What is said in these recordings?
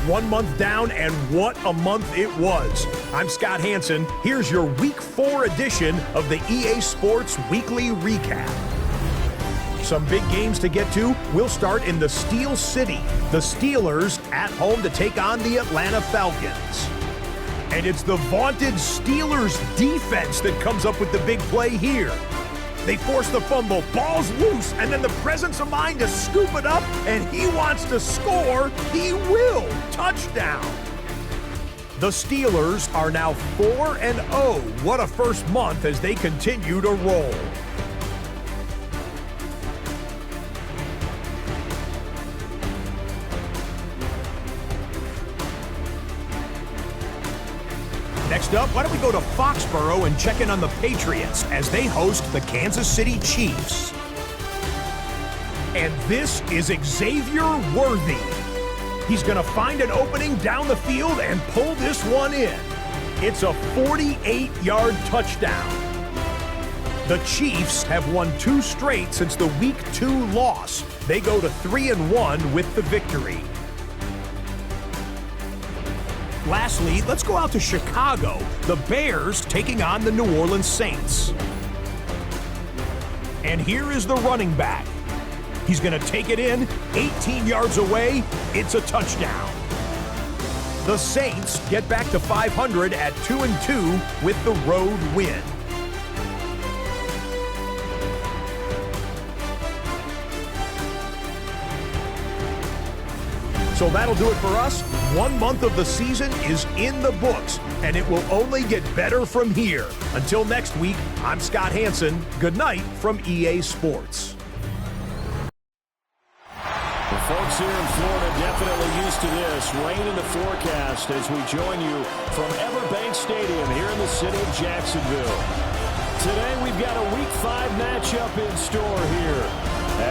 1 month down, and what a month it was. I'm Scott Hansen. Here's your Week 4 edition of the EA Sports Weekly Recap. Some big games to get to. We'll start in the Steel City. The Steelers at home to take on the Atlanta Falcons. And it's the vaunted Steelers defense that comes up with the big play here. They force the fumble, ball's loose, and then the presence of mind to scoop it up, and he wants to score. He will. Touchdown. The Steelers are now 4-0. What a first month as they continue to roll. Next up, why don't we go to Foxborough and check in on the Patriots as they host the Kansas City Chiefs. And this is Xavier Worthy. He's going to find an opening down the field and pull this one in. It's a 48-yard touchdown. The Chiefs have won 2 straight since the Week 2 loss. They go to 3-1 with the victory. Lastly, let's go out to Chicago. The Bears taking on the New Orleans Saints. And here is the running back. He's going to take it in, 18 yards away. It's a touchdown. The Saints get back to 500 at 2-2 with the road win. So that'll do it for us. 1 month of the season is in the books, and it will only get better from here. Until next week, I'm Scott Hansen. Good night from EA Sports. The folks here in Florida definitely used to this. Rain in the forecast as we join you from Everbank Stadium here in the city of Jacksonville. Today we've got a Week 5 matchup in store here,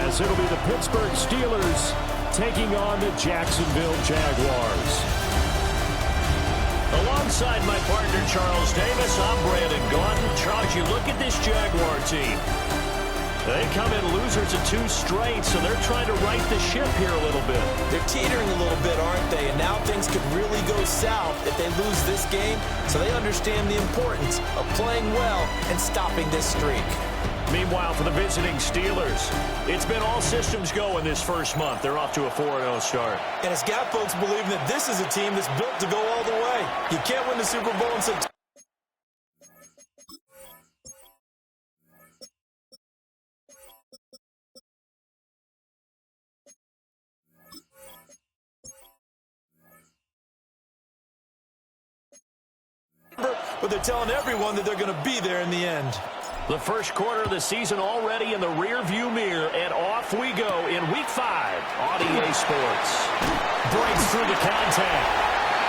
as it'll be the Pittsburgh Steelers taking on the Jacksonville Jaguars. Alongside my partner Charles Davis, I'm Brandon Gaudin. Charles, you look at this Jaguar team. They come in losers of 2 straight, so they're trying to right the ship here a little bit. They're teetering a little bit, aren't they? And now things could really go south if they lose this game, so they understand the importance of playing well and stopping this streak. Meanwhile, for the visiting Steelers, it's been all systems go in this first month. They're off to a 4-0 start. And it's got folks believing that this is a team that's built to go all the way. You can't win the Super Bowl in September. But they're telling everyone that they're going to be there in the end. The first quarter of the season already in the rear-view mirror, and off we go in Week 5 on EA Sports. Breaks through the contact,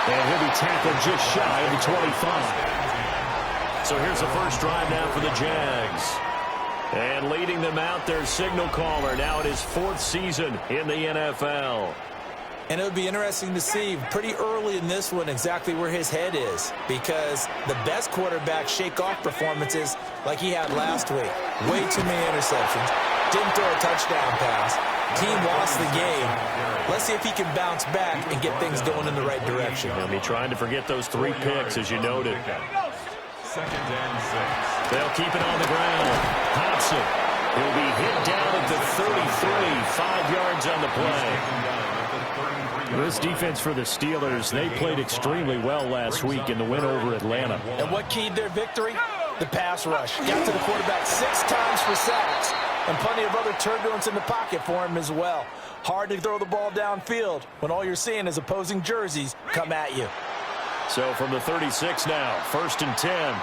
and he'll be tackled just shy of the 25. So here's the first drive now for the Jags. And leading them out, their signal caller. Now it is 4th season in the NFL. And it would be interesting to see pretty early in this one exactly where his head is, because the best quarterback shake-off performances like he had last week. Way too many interceptions. Didn't throw a touchdown pass. Team lost the game. Let's see if he can bounce back and get things going in the right direction. He'll be trying to forget those 3 picks, as you noted. 2nd and 6. They'll keep it on the ground. Hobson will be hit down at the 33, 5 yards on the play. This defense for the Steelers, they played extremely well last week in the win over Atlanta. And what keyed their victory? The pass rush. Got to the quarterback 6 times for sacks, and plenty of other turbulence in the pocket for him as well. Hard to throw the ball downfield when all you're seeing is opposing jerseys come at you. So from the 36 now, 1st and 10.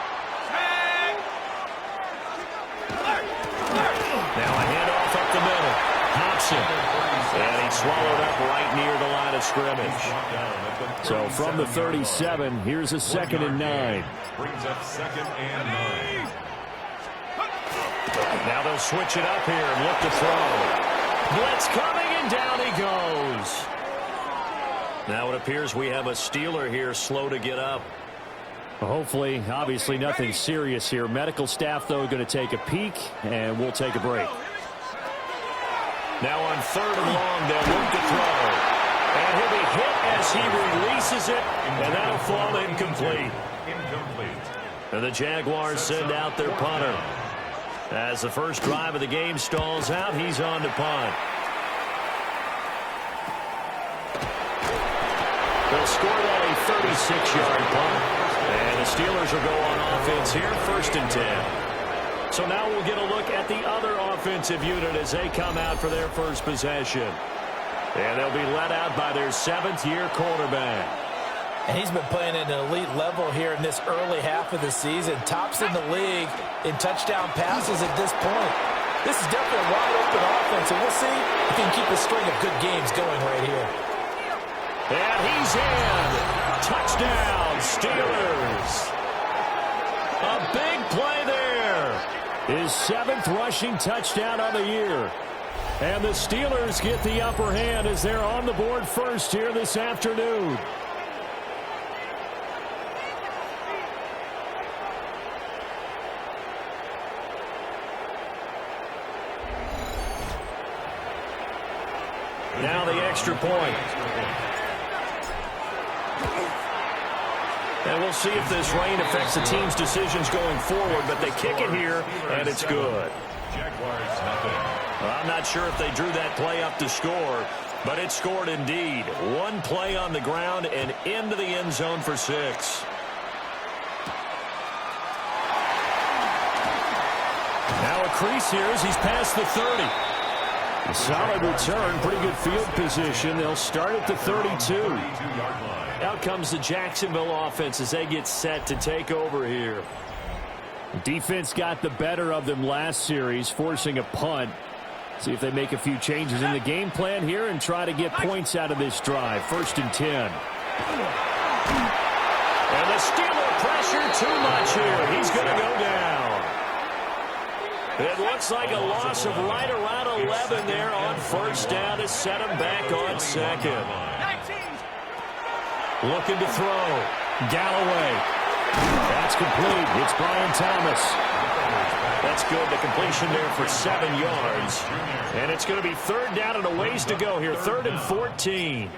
Now a handoff up the middle. Hobson. And he swallowed up right near the line of scrimmage. So from the 37, here's a 2nd and 9. Brings up 2nd and 9. Now they'll switch it up here and look to throw. Blitz coming, and down he goes. Now it appears we have a Steeler here slow to get up. Hopefully, obviously nothing serious here. Medical staff, though, going to take a peek, and we'll take a break. Now on 3rd and long, they'll look to throw. And he'll be hit as he releases it, and that'll fall incomplete. And the Jaguars send out their punter. As the first drive of the game stalls out, he's on to punt. They'll score that a 36-yard punt. And the Steelers will go on offense here, 1st and 10. So now we'll get a look at the other offensive unit as they come out for their first possession. And they'll be led out by their 7th-year quarterback. And he's been playing at an elite level here in this early half of the season. Tops in the league in touchdown passes at this point. This is definitely a wide-open offense, and we'll see if he can keep a string of good games going right here. And he's in. Touchdown, Steelers. A big play there. His 7th rushing touchdown of the year. And the Steelers get the upper hand as they're on the board first here this afternoon. Now the extra point. And we'll see if this rain affects the team's decisions going forward, but they kick it here, and it's good. Jaguars nothing. Well, I'm not sure if they drew that play up to score, but it scored indeed. One play on the ground and into the end zone for 6. Now a crease here as he's past the 30. A solid return, pretty good field position. They'll start at the 32. Out comes the Jacksonville offense as they get set to take over here. Defense got the better of them last series, forcing a punt. See if they make a few changes in the game plan here and try to get points out of this drive. 1st and 10. And the Steeler pressure too much here. He's going to go down. It looks like a loss of right around 11 there on 1st down to set him back on 2nd. Looking to throw. Galloway. That's complete. It's Brian Thomas. That's good. The completion there for 7 yards. And it's going to be 3rd down and a ways to go here. 3rd and 14.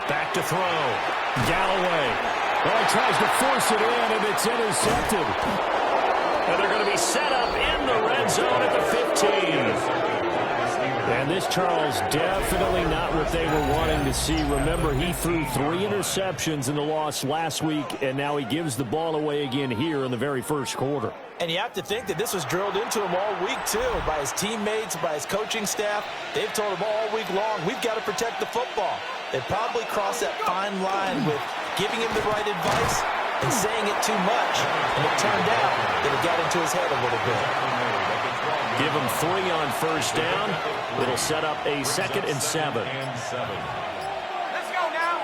Back to throw. Galloway. Well, he tries to force it in, and it's intercepted. And they're going to be set up in the red zone at the 15. And this, Charles, definitely not what they were wanting to see. Remember, he threw 3 interceptions in the loss last week, and now he gives the ball away again here in the very first quarter. And you have to think that this was drilled into him all week, too, by his teammates, by his coaching staff. They've told him all week long, we've got to protect the football. They probably crossed that fine line with giving him the right advice and saying it too much. And it turned out that it got into his head a little bit. Give him 3 on 1st down. It'll set up a 2nd and 7. Let's go now.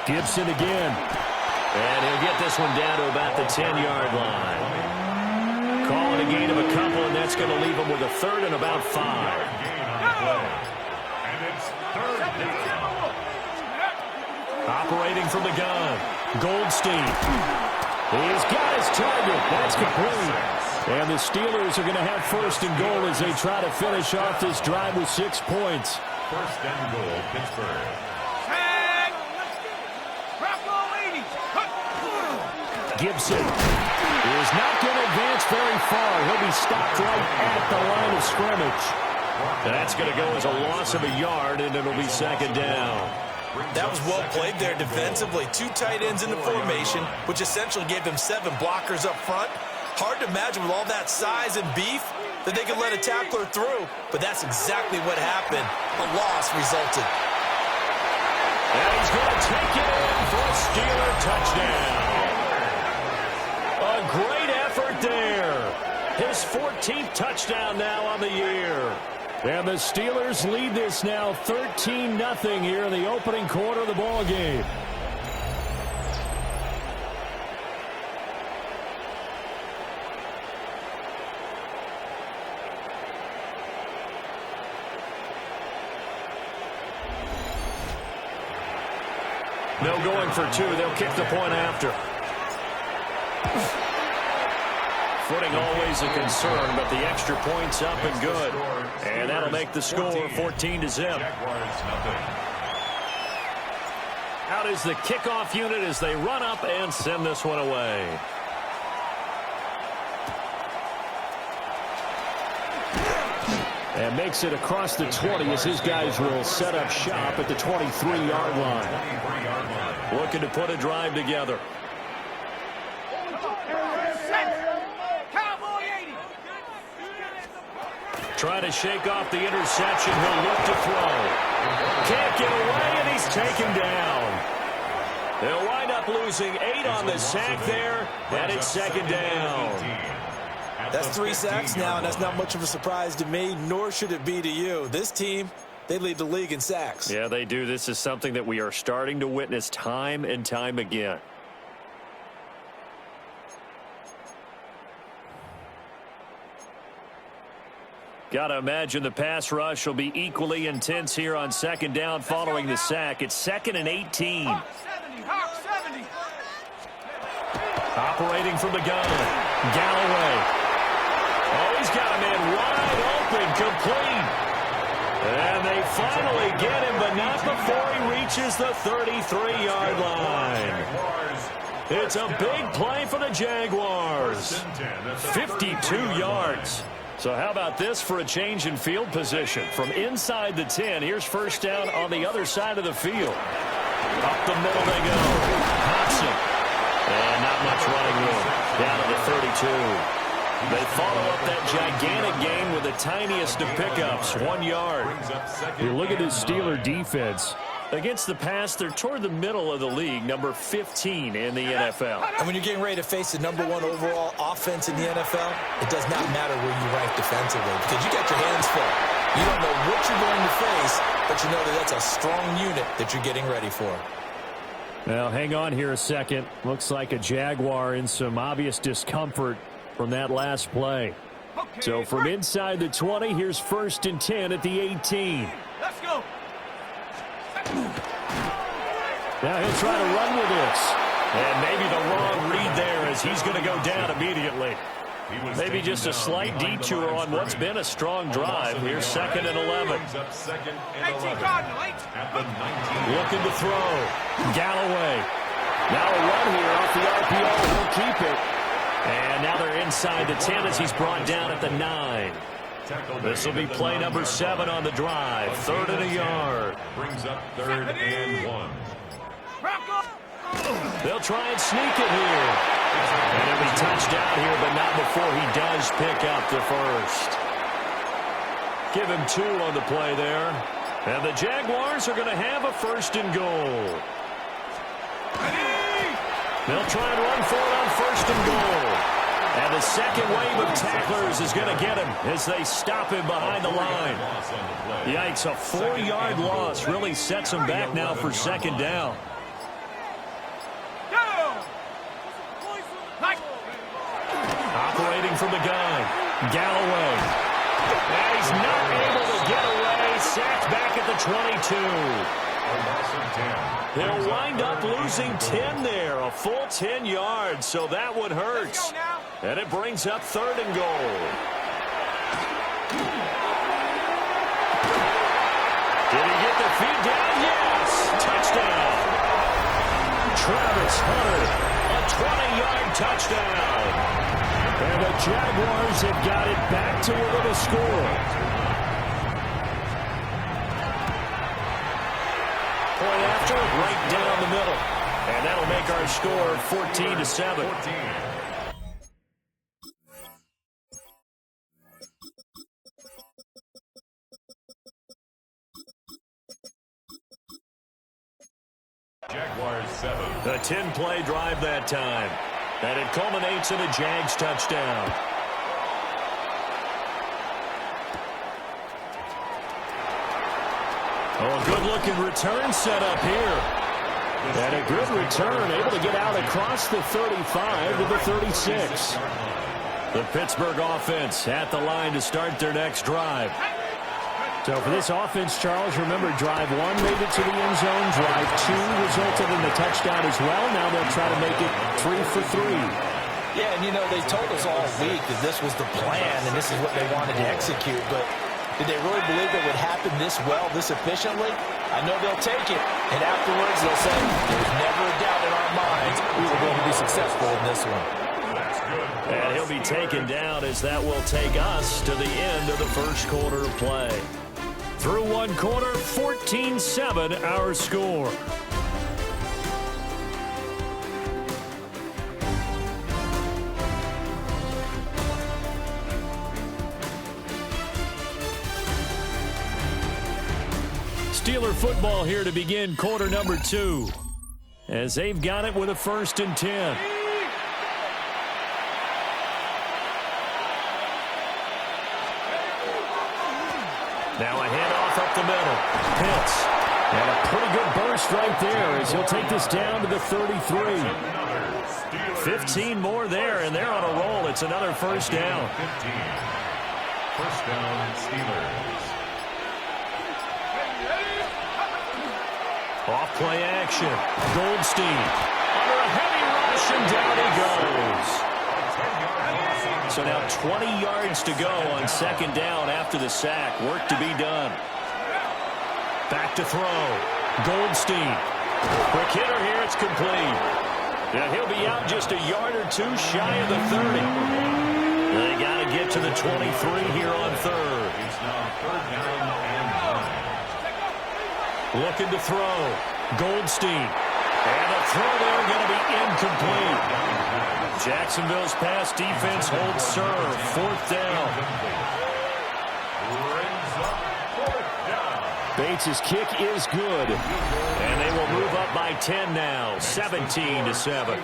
Gibson again. And he'll get this one down to about the 10-yard line. Calling a gain of a couple, and that's going to leave him with a 3rd and about 5. And it's 3rd down. Operating from the gun. Goldstein. He's got his target. That's complete. And the Steelers are going to have 1st and goal as they try to finish off this drive with 6 points. 1st and goal, Pittsburgh. Gibson is not going to advance very far. He'll be stopped right at the line of scrimmage. That's going to go as a loss of a yard, and it'll be 2nd down. That was well played there defensively. 2 tight ends in the formation, which essentially gave them 7 blockers up front. Hard to imagine with all that size and beef that they could let a tackler through, but that's exactly what happened. A loss resulted. And he's going to take it in for a Steeler touchdown. A great effort there. His 14th touchdown now on the year. And the Steelers lead this now 13-0 here in the opening quarter of the ball game. No going for 2. They'll kick the point after. Footing always a concern, but the extra point's up and good. And that'll make the score 14-0. Out is the kickoff unit as they run up and send this one away. And makes it across the 20 as his guys will set up shop at the 23-yard line. Looking to put a drive together. Trying to shake off the interception. He'll look to throw. Can't get away, and he's taken down. They'll wind up losing 8 on the sack there, and it's second down. That's 3 sacks now, and that's not much of a surprise to me, nor should it be to you. This team, they lead the league in sacks. Yeah, they do. This is something that we are starting to witness time and time again. Got to imagine the pass rush will be equally intense here on second down following the sack. It's 2nd and 18. Operating from the gun, Galloway. Oh, he's got a man wide open, complete. And they finally get him, but not before he reaches the 33-yard line. It's a big play for the Jaguars. 52 yards. So how about this for a change in field position? From inside the 10, here's first down on the other side of the field. Up the middle they go. Hobson. And not much running room. Down to the 32. They follow up that gigantic gain with the tiniest of pickups, 1 yard. You look at this Steeler defense. Against the pass, they're toward the middle of the league, number 15 in the NFL. And when you're getting ready to face the number 1 overall offense in the NFL, it does not matter where you rank defensively because you got your hands full. You don't know what you're going to face, but you know that that's a strong unit that you're getting ready for. Now, hang on here a second. Looks like a Jaguar in some obvious discomfort from that last play. So from inside the 20, here's 1st and 10 at the 18. Let's go. Now he'll try to run with this. And maybe the wrong read there as he's going to go down immediately. Maybe just a slight detour on what's been a strong drive. Here's 2nd and 11. Looking to throw. Galloway. Now a run here off the RPO. He'll keep it. And now they're inside the 10 as he's brought down at the 9. This will be play number 7 on the drive. 3rd and a yard. Brings up 3rd and 1. They'll try and sneak it here. And he'll be touched down here, but not before he does pick up the first. Give him 2 on the play there. And the Jaguars are going to have a 1st and goal. They'll try and run for it on 1st and goal. And the second wave of tacklers is going to get him as they stop him behind the line. Yikes, a 4-yard loss really sets him back now for 2nd down. Operating from the gun, Galloway. And he's not able to get away. Sacked back at the 22. They'll wind up losing 10 there, a full 10 yards, so that one hurts. And it brings up 3rd and goal. Did he get the feet down? Yes! Touchdown. Travis Hunter, a 20-yard touchdown. And the Jaguars have got it back to within a score. Point after, right down the middle. And that'll make our score 14-7. Jaguars 7. A 10-play drive that time. And it culminates in a Jags touchdown. Oh, a good-looking return set up here. And a good return, able to get out across the 35 to the 36. The Pittsburgh offense at the line to start their next drive. So for this offense, Charles, remember drive 1 made it to the end zone. Drive 2 resulted in the touchdown as well. Now they'll try to make it 3 for 3. Yeah, and they told us all week that this was the plan and this is what they wanted to execute, but did they really believe it would happen this well, this efficiently? I know they'll take it, and afterwards they'll say, there's never a doubt in our minds we were going to be successful in this one. And he'll be taken down as that will take us to the end of the first quarter of play. Through one quarter, 14-7 our score. Steeler football here to begin quarter number 2 as they've got it with a 1st and 10. Now a handoff up the middle. Pitts. And a pretty good burst right there as he'll take this down to the 33. 15 more there, and they're on a roll. It's another first down. 15. First down, Steelers. Off play action. Goldstein under a heavy rush, and down he goes. So now 20 yards to go on 2nd down after the sack. Work to be done. Back to throw. Goldstein. Quick hitter here. It's complete. And he'll be out just a yard or 2 shy of the 30. They got to get to the 23 here on 3rd. It's now 3rd down and 1. Looking to throw. Goldstein. And the throw there going to be incomplete. Jacksonville's pass defense holds serve. 4th down. Bates' kick is good. And they will move up by 10 now. 17-7.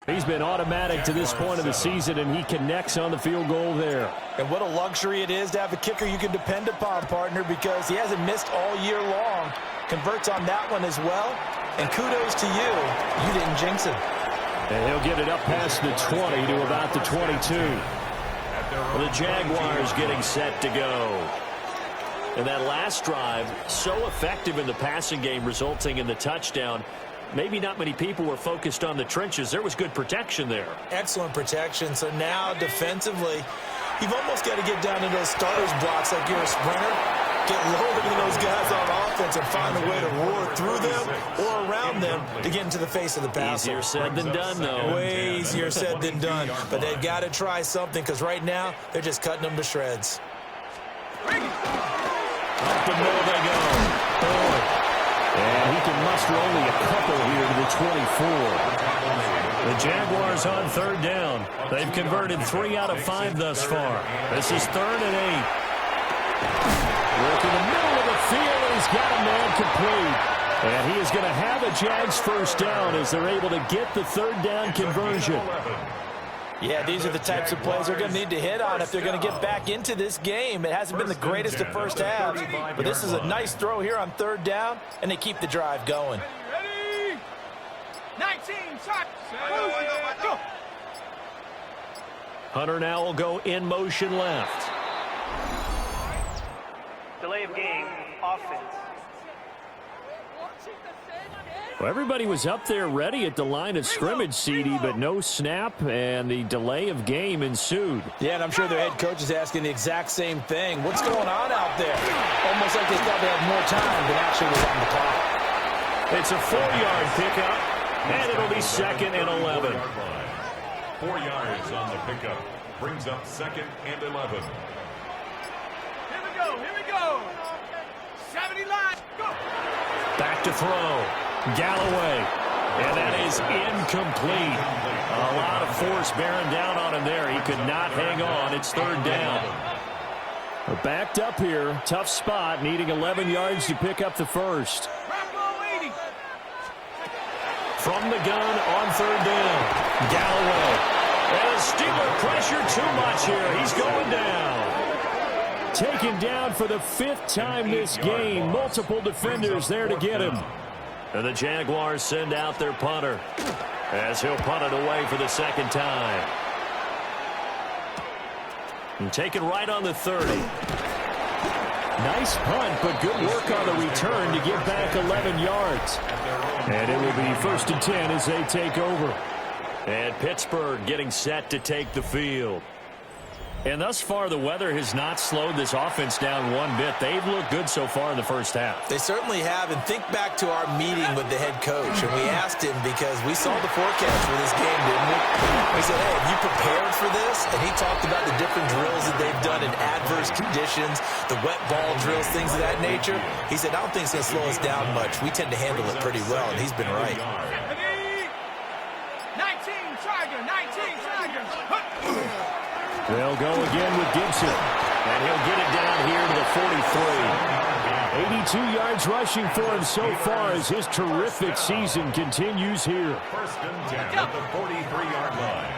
He's been automatic to this point of the season, and he connects on the field goal there. And what a luxury it is to have a kicker you can depend upon, partner, because he hasn't missed all year long. Converts on that one as well. And kudos to you. You didn't jinx it. And he'll get it up past the 20 to about the 22. The Jaguars getting set to go. And that last drive, so effective in the passing game, resulting in the touchdown. Maybe not many people were focused on the trenches. There was good protection there. Excellent protection. So now defensively, you've almost got to get down to those starters blocks like you're a sprinter. Get lower than those guys on offense and find a way to roar through them or around them to get into the face of the passer. Easier said than done, though. Way easier said than done. But they've got to try something because right now they're just cutting them to shreds. Up the middle they go. Boyd. And he can muster only a couple here to the 24. The Jaguars on 3rd down. They've converted 3 out of 5 thus far. This is 3rd and 8. Work in the middle of the field, and he's got a man complete. And he is going to have a Jags 1st down as they're able to get the 3rd down conversion. Yeah, these are the types of plays they're going to need to hit on if they're going to get back into this game. It hasn't been the greatest of first halves, but this is a nice throw here on 3rd down, and they keep the drive going. Ready? 19, shot. Go. Hunter now will go in motion left. Delay of game, offense. Well, everybody was up there ready at the line of scrimmage, CD, but no snap, and the delay of game ensued. Yeah, and I'm sure their head coach is asking the exact same thing. What's going on out there? Almost like they thought they had more time than actually was on the clock. It's a 4-yard pickup, and it'll be 2nd and 11. 4 yards on the pickup. Brings up 2nd and 11. Here we go. 70 line, go. Back to throw. Galloway. And that is incomplete. A lot of force bearing down on him there. He could not hang on. It's 3rd down. We're backed up here. Tough spot. Needing 11 yards to pick up the 1st. From the gun on 3rd down. Galloway. And the Steeler pressure too much here. He's going down. Taken down for the 5th time this game. Multiple defenders there to get him. And the Jaguars send out their punter as he'll punt it away for the 2nd time. And taken right on the 30. Nice punt, but good work on the return to get back 11 yards. And it will be 1st and 10 as they take over. And Pittsburgh getting set to take the field. And thus far, the weather has not slowed this offense down one bit. They've looked good so far in the first half. They certainly have. And think back to our meeting with the head coach. And we asked him because we saw the forecast for this game, didn't we? We said, hey, have you prepared for this? And he talked about the different drills that they've done in adverse conditions, the wet ball drills, things of that nature. He said, I don't think it's going to slow us down much. We tend to handle it pretty well, and he's been right. 19 Tigers. They'll go again with Gibson. And he'll get it down here to the 43. 82 yards rushing for him so far as his terrific season continues here. 1st and 10 at the 43-yard line.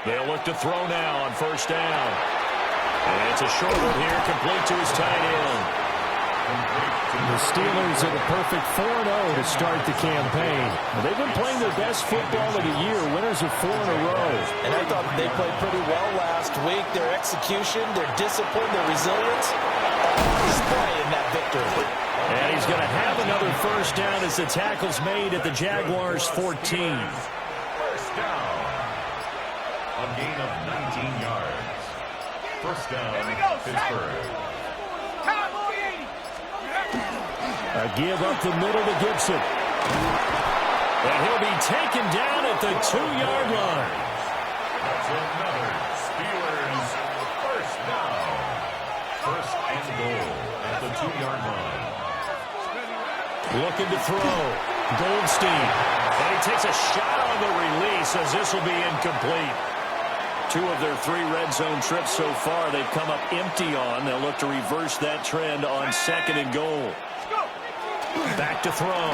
They'll look to throw now on 1st down. And it's a short one here, complete to his tight end. The Steelers are the perfect 4-0 to start the campaign. They've been playing their best football of the year, winners of 4 in a row. And I thought they played pretty well last week. Their execution, their discipline, their resilience, all display in that victory. And he's going to have another 1st down as the tackle's made at the Jaguars' 14. 1st down. A gain of 19 yards. 1st down, Pittsburgh. A give up the middle to Gibson. And he'll be taken down at the 2-yard line. That's another Steelers 1st down. 1st and goal at the 2-yard line. Looking to throw. Goldstein. And he takes a shot on the release as this will be incomplete. 2 of their 3 red zone trips so far they've come up empty on. They'll look to reverse that trend on 2nd and goal. Back to throw.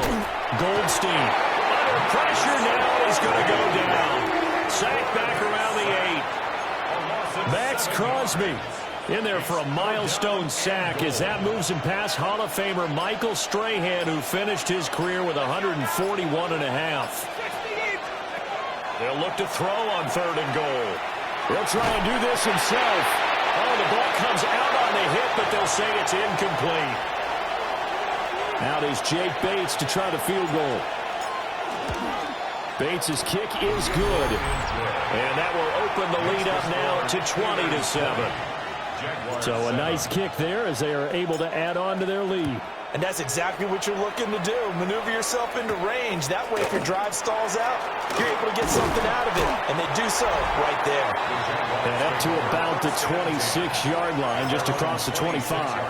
Goldstein. Under pressure now. He's going to go down. Sacked back around the 8. Max Crosby in there for a milestone sack as that moves him past Hall of Famer Michael Strahan, who finished his career with 141 and a half. They'll look to throw on 3rd and goal. He'll try and do this himself. Oh, the ball comes out on the hit, but they'll say it's incomplete. Out is Jake Bates to try the field goal. Bates' kick is good. And that will open the lead up now to 20-7. So a nice kick there as they are able to add on to their lead. And that's exactly what you're looking to do. Maneuver yourself into range. That way, if your drive stalls out, you're able to get something out of it. And they do so right there. And up to about the 26-yard line, just across the 25.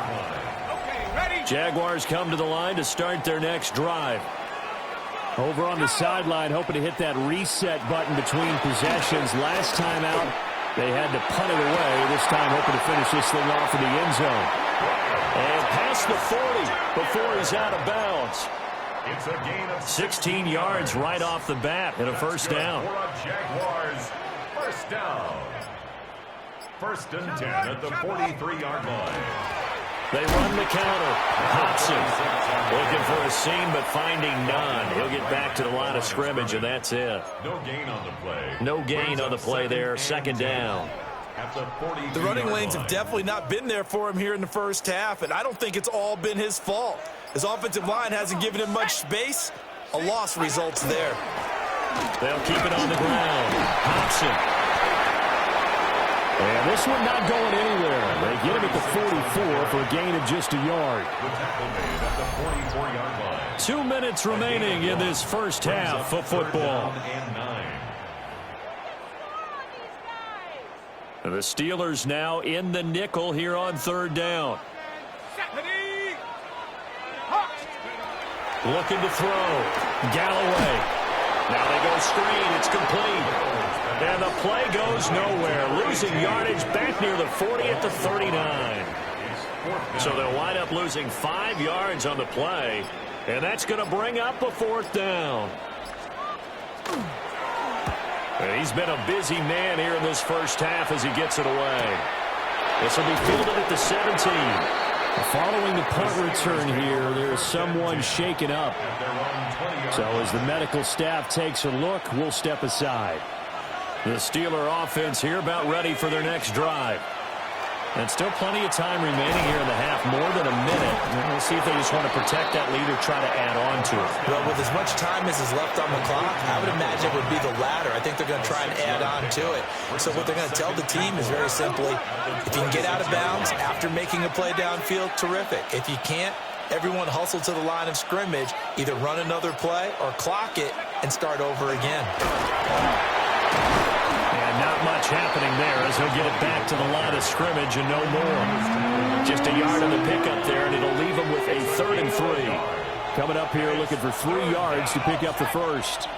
Jaguars come to the line to start their next drive. Over on the sideline, hoping to hit that reset button between possessions. Last time out, they had to punt it away. This time, hoping to finish this thing off in the end zone. And past the 40 before he's out of bounds. It's a gain of 16 yards right off the bat and a 1st down. For a Jaguars 1st down. 1st and 10 at the 43-yard line. They run the counter. Hobson looking for a seam, but finding none. He'll get back to the line of scrimmage, and that's it. No gain on the play. No gain on the play there. 2nd down. The running lanes have definitely not been there for him here in the first half, and I don't think it's all been his fault. His offensive line hasn't given him much space. A loss results there. They'll keep it on the ground. Hobson. And this one not going anywhere. They get him at the 44 for a gain of just a yard. 2 minutes remaining in this first half of football. The Steelers now in the nickel here on 3rd down. Looking to throw. Galloway. Now they go screen. It's complete. And the play goes nowhere. Losing yardage back near the 40 at the 39. So they'll wind up losing 5 yards on the play. And that's going to bring up a 4th down. And he's been a busy man here in this first half as he gets it away. This will be fielded at the 17. Following the punt return here, there's someone shaken up. So as the medical staff takes a look, we'll step aside. The Steeler offense here about ready for their next drive. And still plenty of time remaining here in the half, more than a minute. We'll see if they just want to protect that lead or try to add on to it. Well, with as much time as is left on the clock, I would imagine it would be the latter. I think they're going to try and add on to it. So what they're going to tell the team is very simply, if you can get out of bounds after making a play downfield, terrific. If you can't, everyone hustle to the line of scrimmage, either run another play or clock it and start over again. And not much happening there as he'll get it back to the line of scrimmage and no more. Just a yard on the pickup there, and it'll leave him with a 3rd and 3. Coming up here looking for 3 yards to pick up the first.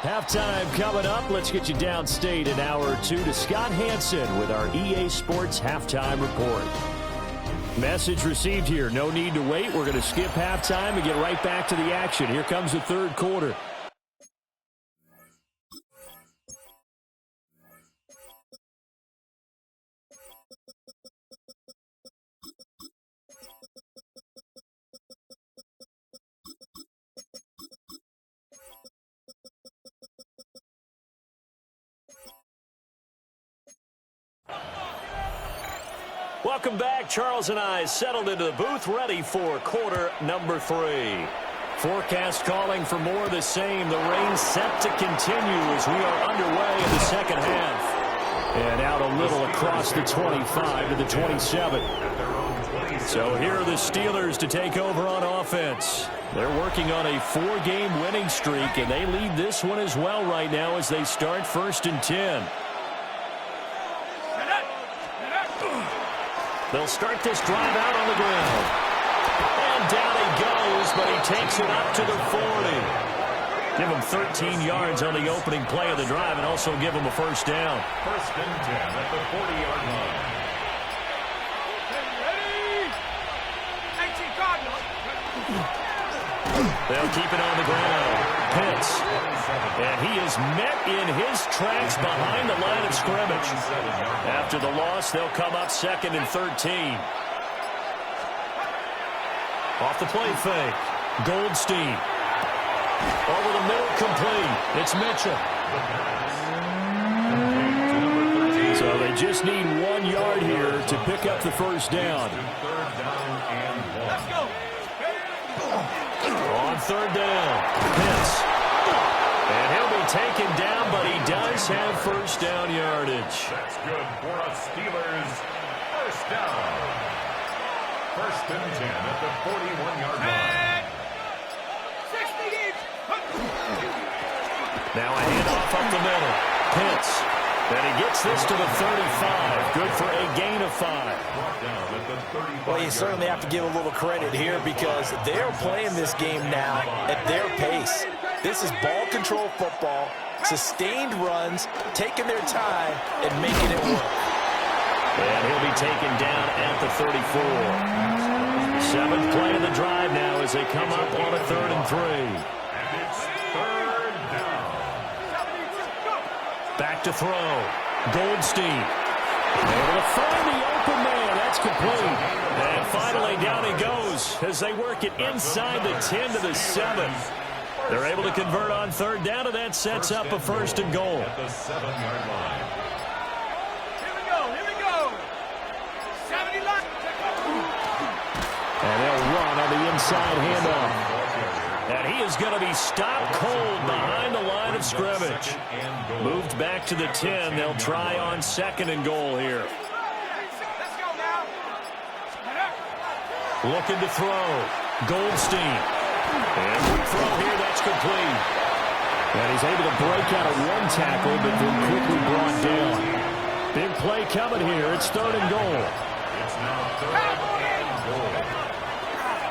Halftime coming up. Let's get you downstate an hour or two to Scott Hansen with our EA Sports Halftime Report. Message received here. No need to wait. We're going to skip halftime and get right back to the action. Here comes the third quarter. Welcome back. Charles and I settled into the booth, ready for quarter number 3. Forecast calling for more of the same. The rain set to continue as we are underway in the second half. And out a little across the 25 to the 27. So here are the Steelers to take over on offense. They're working on a 4-game winning streak, and they lead this one as well right now as they start 1st and 10. They'll start this drive out on the ground. And down he goes, but he takes it up to the 40. Give him 13 yards on the opening play of the drive and also give him a first down. 1st and 10 at the 40-yard line. They'll keep it on the ground. Pitts. And he is met in his tracks behind the line of scrimmage. After the loss, they'll come up 2nd and 13. Off the play fake. Goldstein. Over the middle, complete. It's Mitchell. So they just need 1 yard here to pick up the first down. Let's go. On 3rd down, Pitts. And he'll be taken down, but he does have first down yardage. That's good for a Steelers first down. 1st and 10 at the 41-yard line. 60 each. Now a handoff up the middle. Pitts. And he gets this to the 35. Good for a gain of 5. Well, you certainly have to give a little credit here because they're playing this game now at their pace. This is ball control football, sustained runs, taking their time, and making it work. And he'll be taken down at the 34. 7th play of the drive now as they come up on a 3rd and 3. And it's 3rd down. Back to throw. Goldstein. Able to find the open man. That's complete. And finally down he goes as they work it inside the 10 to the 7. They're able to convert on 3rd down, and that sets up a 1st and goal. At the 7-yard line. Here we go. 70 line. And they'll run on the inside handoff. And he is going to be stopped cold behind the line of scrimmage. Moved back to the 10. They'll try on 2nd and goal here. Let's go now. Looking to throw. Goldstein. And quick throw here. That's complete. And he's able to break out of 1 tackle, but then quickly brought down. Big play coming here. It's 3rd and goal. It's now 3rd and goal.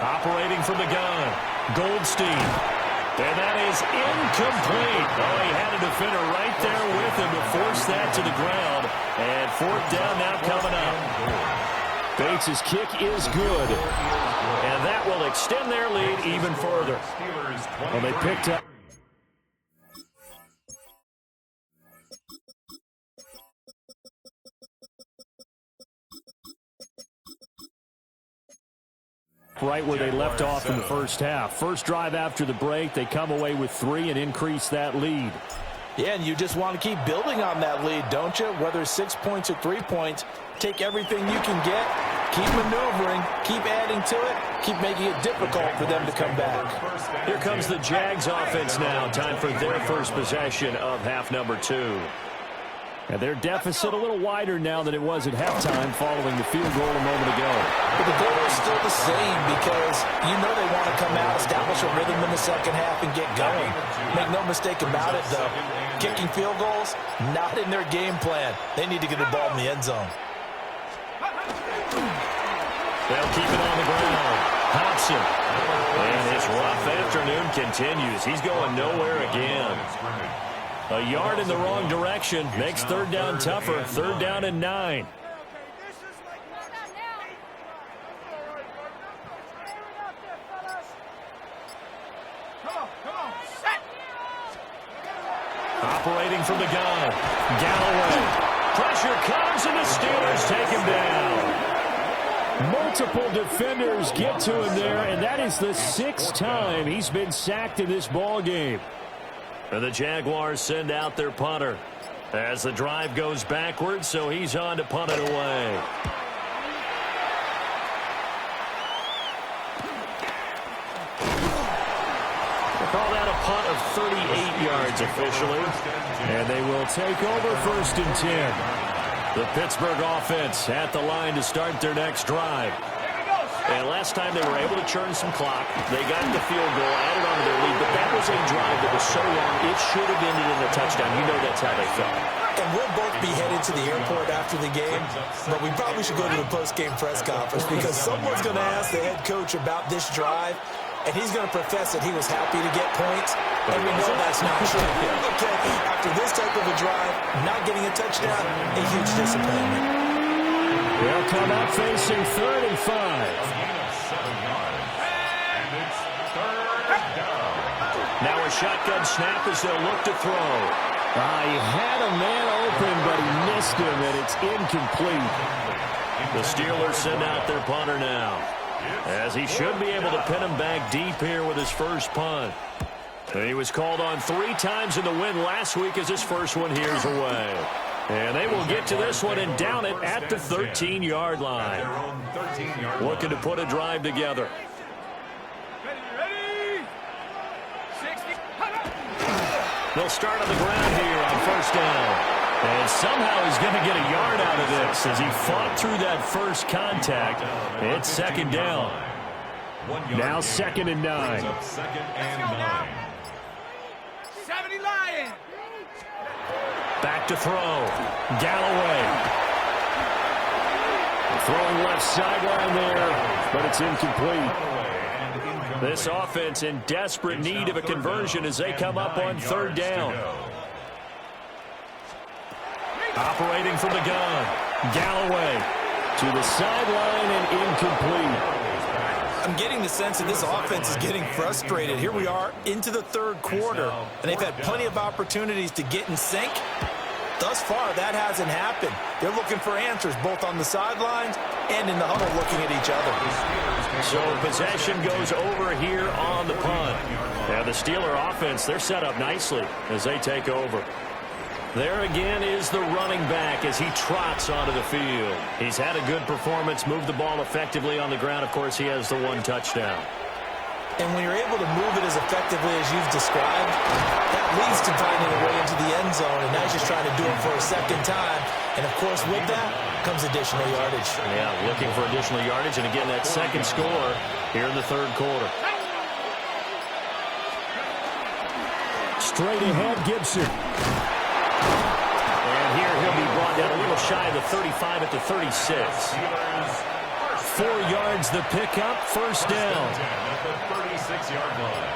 Operating from the gun. Goldstein. And that is incomplete. Oh, he had a defender right there with him to force that to the ground. And 4th down now coming up. Bates' kick is good. And that will extend their lead even further. Well, they picked up. Right where they left off in the first half. First drive after the break, they come away with 3 and increase that lead. Yeah, and you just want to keep building on that lead, don't you? Whether it's 6 points or 3 points, take everything you can get, keep maneuvering, keep adding to it, keep making it difficult for them to come back. Here comes the Jags offense now. Time for their first possession of half number 2. And their deficit a little wider now than it was at halftime following the field goal a moment ago. But the goal is still the same because you know they want to come out, establish a rhythm in the second half, and get going. Make no mistake about it, though. Kicking field goals, not in their game plan. They need to get the ball in the end zone. They'll keep it on the ground. Hudson. And his rough afternoon continues. He's going nowhere again. A yard in the wrong direction makes third down tougher. Third down and 9. Operating from the gun. Galloway. Pressure comes and the Steelers take him down. Multiple defenders get to him there, and that is the 6th time he's been sacked in this ball game. And the Jaguars send out their punter as the drive goes backwards, so he's on to punt it away. We'll call that a punt of 38 yards officially. And they will take over 1st and 10. The Pittsburgh offense at the line to start their next drive. And last time they were able to churn some clock. They got the field goal, added on to their lead, but that was a drive that was so long, it should have ended in a touchdown. You know that's how they felt. And we'll both be headed to the airport after the game, but we probably should go to the post-game press conference because someone's going to ask the head coach about this drive, and he's going to profess that he was happy to get points, and we know that's not true. Okay, after this type of a drive, not getting a touchdown, a huge disappointment. They'll come up facing 3rd and 5. Now a shotgun snap as they'll look to throw. He had a man open, but he missed him, and it's incomplete. The Steelers send out their punter now, as he should be able to pin him back deep here with his first punt. He was called on 3 times in the win last week as his first one here's away. And they will get to this one and down it at the 13-yard line. Looking to put a drive together. They'll start on the ground here on 1st down. And somehow he's going to get a yard out of this as he fought through that first contact. It's 2nd down. Now 2nd and 9. 70 Lions. Back to throw. Galloway. Throwing left sideline there, but it's incomplete. This offense in desperate need of a conversion as they come up on 3rd down. Operating from the gun. Galloway to the sideline and incomplete. I'm getting the sense that this offense is getting frustrated. Here we are into the 3rd quarter, and they've had plenty of opportunities to get in sync. Thus far, that hasn't happened. They're looking for answers both on the sidelines and in the huddle looking at each other. So possession goes over here on the punt. And the Steeler offense, they're set up nicely as they take over. There again is the running back as he trots onto the field. He's had a good performance, moved the ball effectively on the ground. Of course, he has the 1 touchdown. And when you're able to move it as effectively as you've described, that leads to finding a way into the end zone, and now he's just trying to do it for a 2nd time. And, of course, with that comes additional yardage. Yeah, looking for additional yardage, and again, that 2nd score here in the 3rd quarter. Straight ahead, Gibson. And here he'll be brought down a little shy of the 35 at the 36. 4 yards the pickup, 1st down. At the 36-yard line.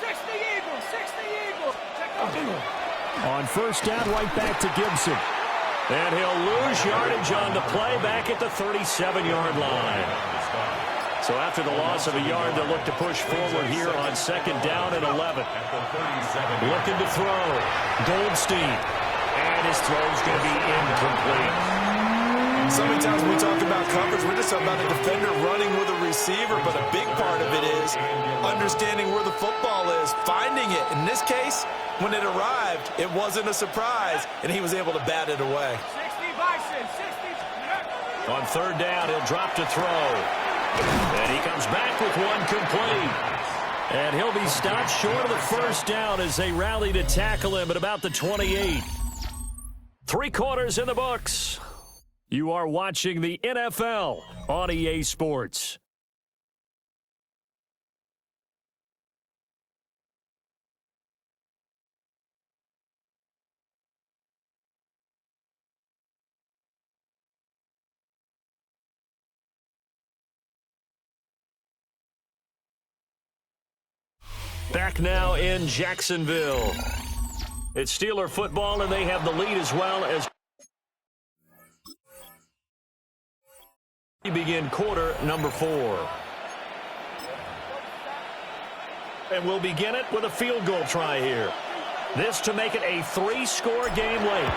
60 Eagles. On 1st down, right back to Gibson. And he'll lose yardage on the play back at the 37-yard line. So after the loss of a yard, they'll look to push forward here on 2nd down and 11. Looking to throw. Goldstein. And his throw's going to be incomplete. So many times when we talk about coverage, we're just talking about a defender running with a receiver, but a big part of it is understanding where the football is, finding it. In this case, when it arrived, it wasn't a surprise, and he was able to bat it away. 60 Bison, 60. On 3rd down, he'll drop to throw. And he comes back with one complete. And he'll be stopped short of the 1st down as they rally to tackle him at about the 28. 3 quarters in the books. You are watching the NFL on EA Sports. Back now in Jacksonville. It's Steeler football, and they have the lead as well as we begin quarter number 4. And we'll begin it with a field goal try here. This to make it a 3-score game late.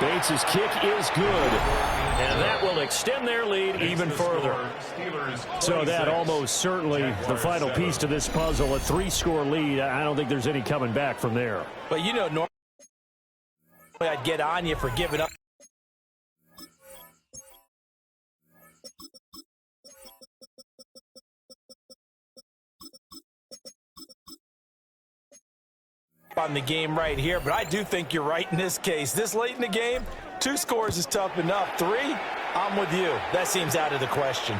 Bates' kick is good, and that will extend their lead even further. So that almost certainly the final piece to this puzzle, a 3-score lead. I don't think there's any coming back from there. But you know, normally I'd get on you for giving up. On the game right here, but I do think you're right in this case. This late in the game, 2 scores is tough enough. 3, I'm with you. That seems out of the question.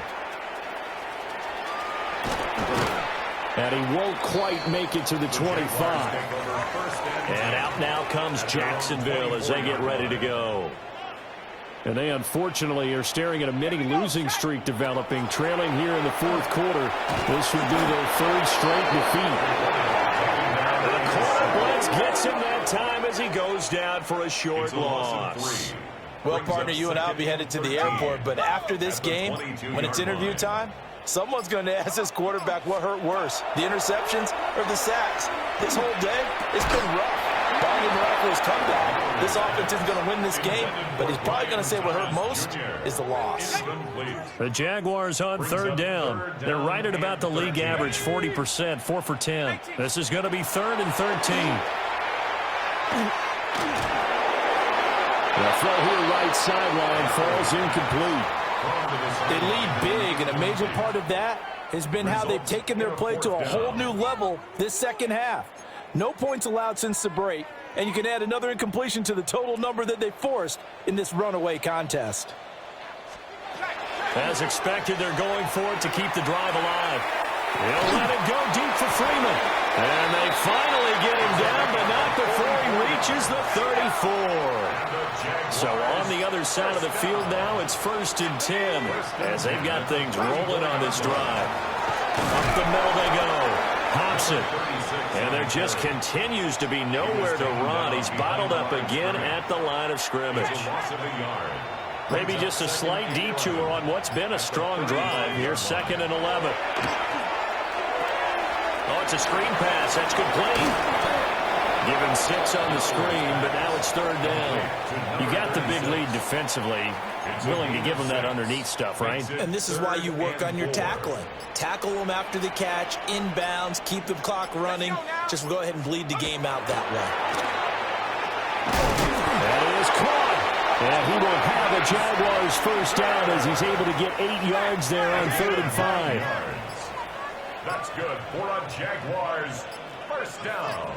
And he won't quite make it to the 25. And out now comes Jacksonville as they get ready to go. And they unfortunately are staring at a mini losing streak developing, trailing here in the 4th quarter. This would be their 3rd straight defeat. Gets him that time as he goes down for a short loss. Well, partner, you and I will be headed to the airport, but after this game, when it's interview time, someone's going to ask this quarterback what hurt worse, the interceptions or the sacks. This whole day, it's been rough. Barring a miraculous comeback, this offense isn't going to win this game, but he's probably going to say what hurt most is the loss. The Jaguars on 3rd down. They're right at about the league average, 40%, 4 for 10. This is going to be 3rd and 13. The throw here right sideline falls incomplete. They lead big, and a major part of that has been how they've taken their play to a whole new level this 2nd half. No points allowed since the break, and you can add another incompletion to the total number that they forced in this runaway contest. As expected, they're going for it to keep the drive alive. He'll let it go deep for Freeman. And they finally get him down, but not before he reaches the 34. So on the other side of the field now, it's 1st and 10 as they've got things rolling on this drive. Up the middle they go. Hobson. And there just continues to be nowhere to run. He's bottled up again at the line of scrimmage. Maybe just a slight detour on what's been a strong drive. Here's 2nd and 11. Oh, it's a screen pass. That's complete. Given 6 on the screen, but now it's 3rd down. You got the big lead defensively. Willing to give them that underneath stuff, right? And this is why you work on your tackling. Tackle them after the catch, inbounds, keep the clock running. Just go ahead and bleed the game out that way. That is caught. And he will have a Jaguars 1st down as he's able to get 8 yards there on 3rd and 5. That's good for a Jaguars 1st down.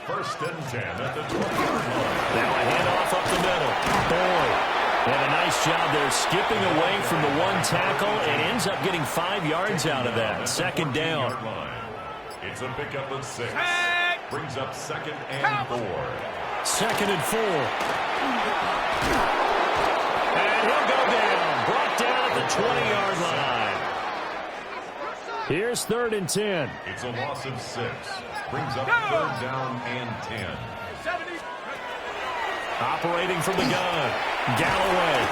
1st and 10 at the 20-yard line. Now a handoff up the middle. Boyd. And a nice job there skipping away from the one tackle and ends up getting 5 yards out of that. 2nd down. It's a pickup of 6. Brings up 2nd and 4. 2nd and 4. And he'll go down. Brought down at the 20-yard line. Here's 3rd and 10. It's a loss of 6. Brings up 3rd down and 10. Operating from the gun, Galloway.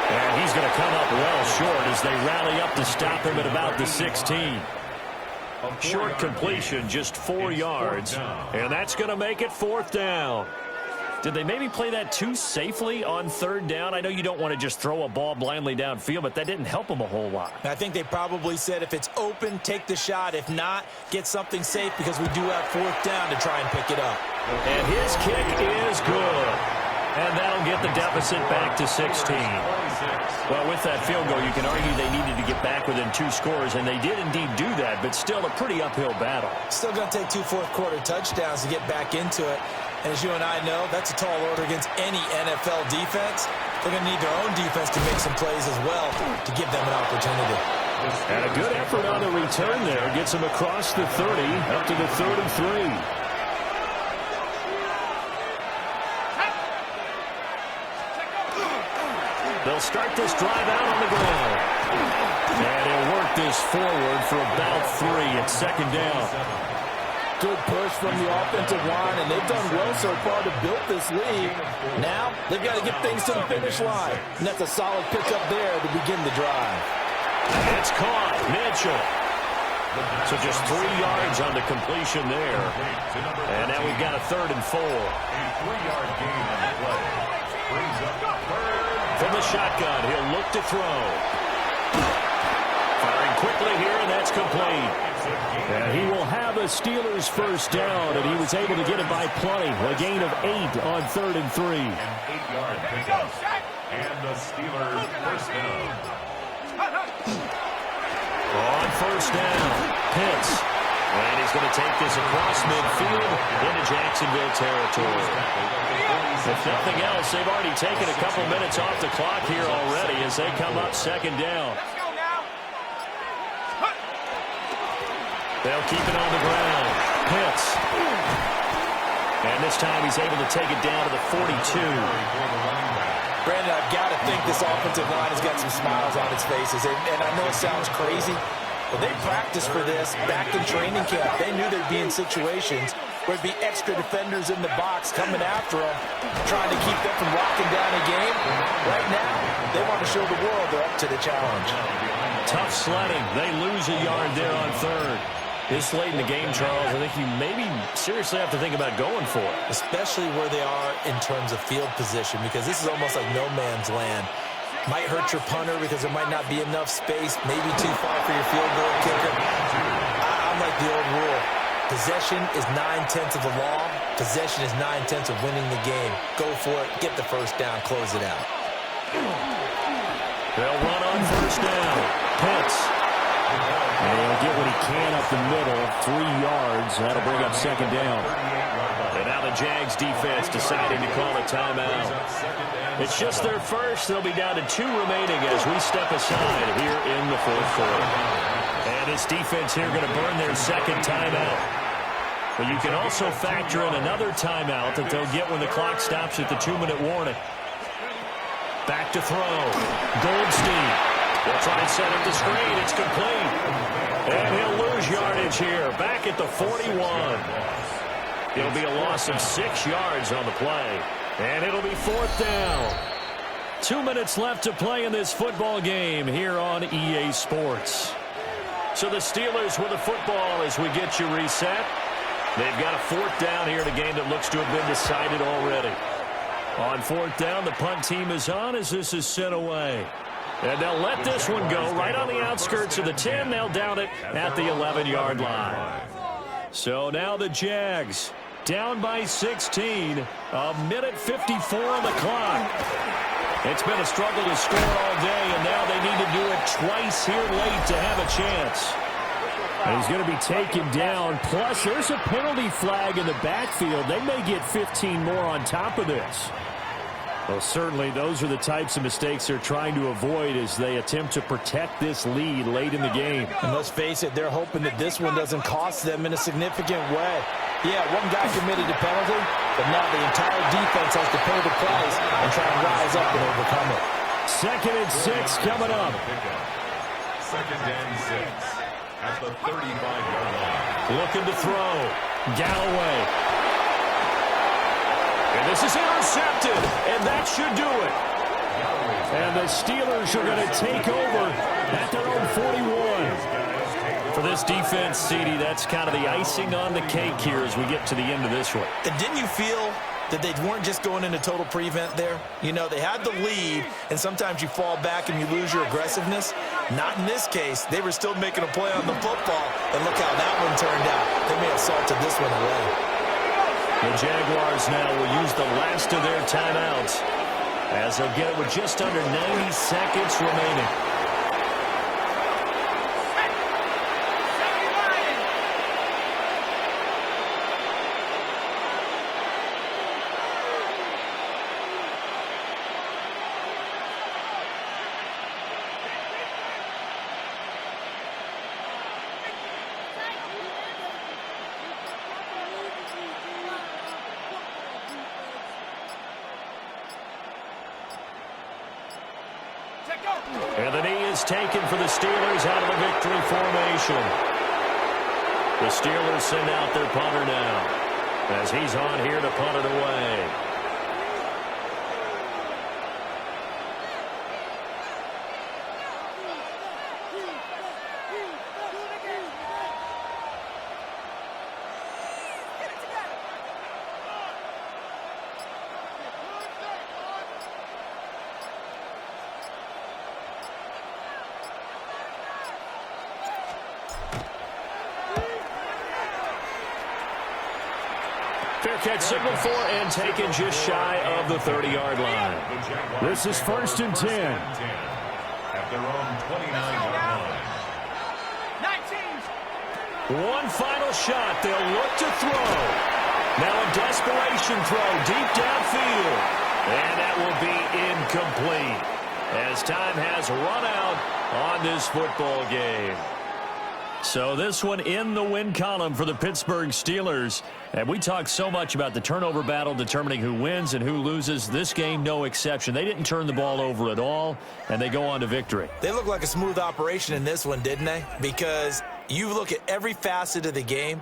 And he's going to come up well short as they rally up to stop him at about the 16. Short completion, just 4 yards. And that's going to make it 4th down. Did they maybe play that too safely on 3rd down? I know you don't want to just throw a ball blindly downfield, but that didn't help them a whole lot. I think they probably said if it's open, take the shot. If not, get something safe because we do have 4th down to try and pick it up. And his kick is good. And that'll get the deficit back to 16. Well, with that field goal, you can argue they needed to get back within 2 scores, and they did indeed do that, but still a pretty uphill battle. Still going to take 2 fourth-quarter touchdowns to get back into it. And as you and I know, that's a tall order against any NFL defense. They're going to need their own defense to make some plays as well to give them an opportunity. And a good effort on the return there. Gets them across the 30, up to the 33. They'll start this drive out on the ground. And he'll work this forward for about 3 at 2nd down. Good push from the offensive line, and they've done well so far to build this lead. Now, they've got to get things to the finish line. And that's a solid pickup there to begin the drive. It's caught. Mitchell. So just 3 yards on the completion there. And now we've got a 3rd and 4. A 3-yard gain on the play. Brings up 3rd. From the shotgun, he'll look to throw. Firing quickly here, and that's complete. And he will have a Steelers 1st down, and he was able to get it by plenty. A gain of 8 on 3rd and 3. An 8-yard pickup. And the Steelers 1st down. On 1st down, Pitts. And he's going to take this across midfield into Jacksonville territory. If nothing else, they've already taken a couple minutes off the clock here already as they come up 2nd down. They'll keep it on the ground. Pitts. And this time he's able to take it down to the 42. Brandon, I've got to think this offensive line has got some smiles on its faces. And I know it sounds crazy, but they practiced for this back in training camp. They knew they'd be in situations where there'd be extra defenders in the box coming after them, trying to keep them from locking down a game. Right now, they want to show the world they're up to the challenge. Tough sledding. They lose a yard there on 3rd. This late in the game, Charles, I think you maybe seriously have to think about going for it. Especially where they are in terms of field position, because this is almost like no man's land. Might hurt your punter because there might not be enough space, maybe too far for your field goal kicker. I'm like the old rule. Possession is 9/10 of the law. Possession is 9/10 of winning the game. Go for it, get the 1st down, close it out. They'll run on 1st down. Pitts. And he'll get what he can up the middle, 3 yards. That'll bring up 2nd down. And now the Jags defense deciding to call a timeout. It's just their first. They'll be down to 2 remaining as we step aside here in the 4th quarter. And this defense here going to burn their 2nd timeout. But you can also factor in another timeout that they'll get when the clock stops at the 2-minute warning. Back to throw. Goldstein. They'll try and set up the screen. It's complete. And he'll lose yardage here. Back at the 41. It'll be a loss of 6 yards on the play. And it'll be 4th down. 2 minutes left to play in this football game here on EA Sports. So the Steelers with the football as we get you reset. They've got a 4th down here in a game that looks to have been decided already. On 4th down, the punt team is on as this is sent away. And they'll let this one go right on the outskirts of the 10. They'll down it at the 11-yard line. So now the Jags down by 16. A minute 54 on the clock. It's been a struggle to score all day, and now they need to do it twice here late to have a chance. And he's going to be taken down. Plus, there's a penalty flag in the backfield. They may get 15 more on top of this. Well, certainly those are the types of mistakes they're trying to avoid as they attempt to protect this lead late in the game. And let's face it, they're hoping that this one doesn't cost them in a significant way. Yeah, one guy committed a penalty, but now the entire defense has to pay the price and try and rise up and overcome it. 2nd and 6 coming up. 2nd and 6 at the 35-yard line. Looking to throw. Galloway. And this is intercepted, and that should do it. And the Steelers are going to take over at their own 41. For this defense, CD, that's kind of the icing on the cake here as we get to the end of this one. And didn't you feel that they weren't just going into total prevent there? You know, they had the lead, and sometimes you fall back and you lose your aggressiveness. Not in this case. They were still making a play on the football, and look how that one turned out. They may have salted this one away. The Jaguars now will use the last of their timeouts as they'll get it with just under 90 seconds remaining. And the knee is taken for the Steelers out of the victory formation. The Steelers send out their punter now as he's on here to punt it away. Fair catch signal for and taken just shy of the 30-yard line. This is 1st and 10. At their own 29-yard line. 19. One final shot. They'll look to throw. Now a desperation throw deep downfield. And that will be incomplete as time has run out on this football game. So this one in the win column for the Pittsburgh Steelers. And we talk so much about the turnover battle determining who wins and who loses. This game, no exception. They didn't turn the ball over at all, and they go on to victory. They look like a smooth operation in this one, didn't they? Because you look at every facet of the game,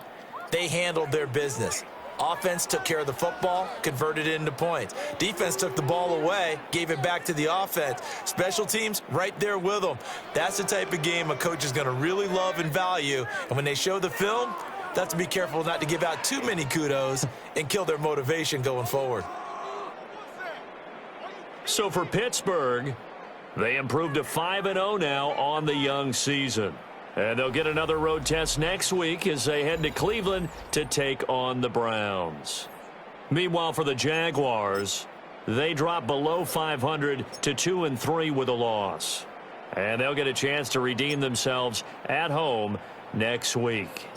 they handled their business. Offense took care of the football, converted it into points. Defense took the ball away, gave it back to the offense. Special teams, right there with them. That's the type of game a coach is going to really love and value. And when they show the film, they have to be careful not to give out too many kudos and kill their motivation going forward. So for Pittsburgh, they improved to 5-0 now on the young season. And they'll get another road test next week as they head to Cleveland to take on the Browns. Meanwhile, for the Jaguars, they drop below 500 to 2-3 with a loss. And they'll get a chance to redeem themselves at home next week.